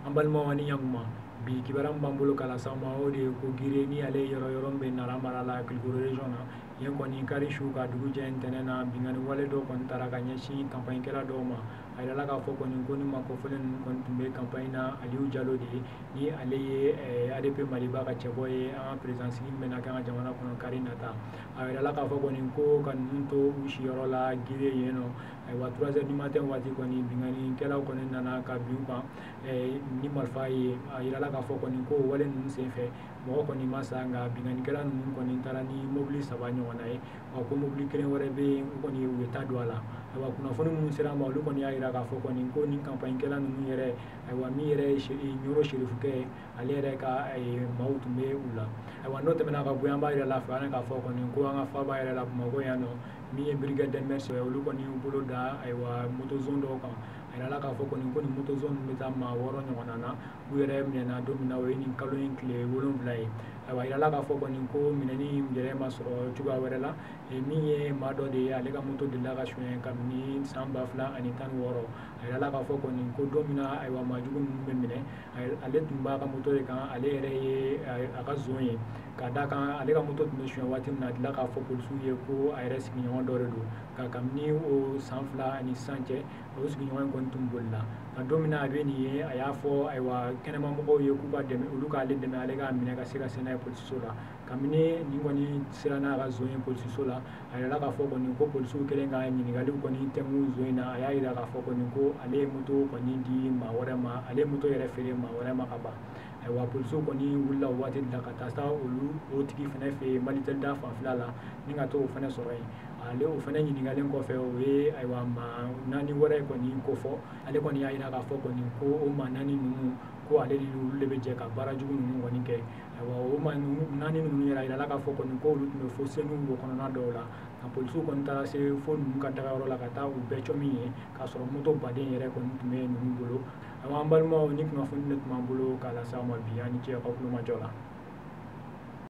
an balimaw ni ɲakuma bi kibaran b'an bolo k'a las'aw ma o de ye ko gire ni ale yɔrɔ yɔrɔ min bɛ Nara mara la Kulukoro région na yen kɔni kari su ka dugu jɛ ntɛnɛn na bingani wale dɔ kɔni taara ka ɲɛsin campagne kɛla dɔw ma a yirala k'a fɔ kɔni ko ni makɔfɔlen ninnu kɔni tun bɛ campagne na Aliyu Jalo de ye ni ale ye ADP Maliba ka cɛbɔ ye an ka président sigi min bɛna kɛ an ka jamana kɔnɔ kari nata a yirala k'a fɔ kɔni ko ka ninnu to u siyɔrɔ la gire yen nɔ ayiwa 3 heures du matin waati kɔni binganikɛlaw kɔni nana ka bin u kan ni marifa ye a yirala k'a fɔ kɔni ko wale ninnu senfɛ mɔgɔ kɔni ma sa nka binganikɛla ninnu kɔni taara ni mobili 3 ɲɔgɔnna ye wa ko mobili kelen wɛrɛ bɛ yen u kɔni u ye ta don a la ayiwa kunnafoni minnu sera an ma olu kɔni y'a yira k'a fɔ kɔni ko ni campagne kɛla ninnu yɛrɛ ayiwa min yɛrɛ ye Ɲoro Serifukɛ ye ale yɛrɛ ka maaw tun bɛ u la ayiwa n'o tɛmɛna ka bɔ yen an b'a yira la fɛ an k'a fɔ kɔni ko an ka faaba yɛrɛ la Bamakɔ yan nɔ min ye brigade des mers olu kɔni y'u bolo da ayiwa moto zone dɔw kan a yirala k'a fɔ kɔni ko nin moto zone bɛ taa maa 6 ɲɔgɔnna na u yɛrɛ minɛna don min na o ye nin kalo in tile 7 ye ayiwa a yirala k'a fɔ kɔni ko minɛni yɛrɛ ma sɔrɔ cogoya wɛrɛ la min ye maa dɔ de ye ale ka moto delila ka suɲɛ kabini san 2016 a yirala k'a fɔ kɔni ko don min na ayiwa maajugu ninnu bɛ minɛ ale tun b'a ka moto de kan ale yɛrɛ ye a ka zon ye ka d'a kan ale ka moto tun bɛ suɲɛ waati min na a tilala k'a fɔ polisiw ye ko a yɛrɛ sigiɲɔgɔn dɔ de don ka kabini o san 2 ani sisan cɛ o sigiɲɔgɔn in kɔni tun bolila nka don min na a bɛ nin ye a y'a fɔ ayiwa kɛnɛmamɔgɔw ye k'u ka dɛmɛ olu k'ale dɛmɛ ale k'a minɛ ka se ka se n'a ye polisiso la kabini nin kɔni sera n'a ka zon ye polisiso la a yirala k'a fɔ kɔni ko polisiw kɛlen ka ɲininkaliw kɔni tɛnku zon in na a y'a yira k'a fɔ kɔni ko ale ye moto kɔni di maa wɛrɛ ma ale ye moto yɛrɛ feere maa wɛrɛ ma ka ban ayiwa polisiw kɔni wulila o waati de la ka taa sa o tigi fana fɛ yen Malitel da fanfɛla la ni ka to o fana sɔrɔ yen ale o fana ɲininkalen kɔfɛ o ye ayiwa maa 4 wɛrɛ kɔni kofɔ ale kɔni y'a yira k'a fɔ kɔni ko o maa 4 ninnu ko ale ni olu de bɛ jɛ ka baara jugu ninnu kɔni kɛ ayiwa o maa 4 ninnu yɛrɛ a yirala k'a fɔ kɔni ko olu tun bɛ fo Senu kɔnɔna dɔw la nka polisiw kɔni taara se fo ninnu ka dagayɔrɔ la ka taa u bɛɛ cɔ min ye k'a sɔrɔ moto baden yɛrɛ kɔni tun bɛ ninnu bolo ayiwa an balimaw ni kunnafoni de tun b'an bolo k'a lase aw ma bi ani ce aw ka kulomajɔ la